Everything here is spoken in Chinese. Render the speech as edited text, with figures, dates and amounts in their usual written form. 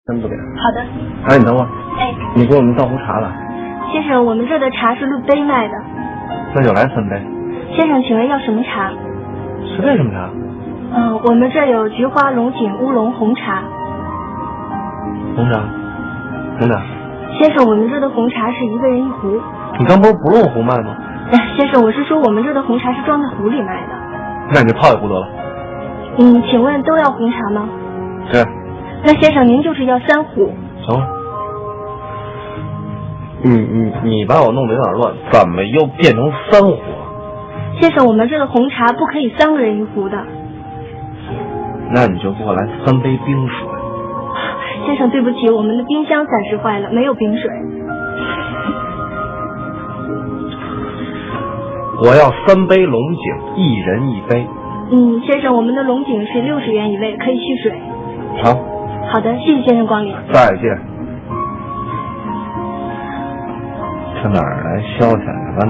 真不给。好的。哎，你等会儿。哎，你给我们倒壶茶了。先生，我们这的茶是论杯卖的。那就来3杯。先生，请问要什么茶？随便什么茶？我们这有菊花龙井乌龙红茶。红茶。红茶。先生，我们这的红茶是1个人1壶。你刚不是不用壶卖吗？先生，我是说我们这的红茶是装在壶里卖的。那你就泡一壶得了。请问都要红茶吗？是。那先生您就是要3壶。行了。你把我弄得有点乱，怎么又变成3壶了？先生，我们这的红茶不可以3个人1壶的。那你就给我来3杯冰水。先生，对不起，我们的冰箱暂时坏了，没有冰水。我要3杯龙井，1人1杯。先生，我们的龙井是60元一位，可以续水。好。好的，谢谢先生光临。再见。上哪儿来消遣去了？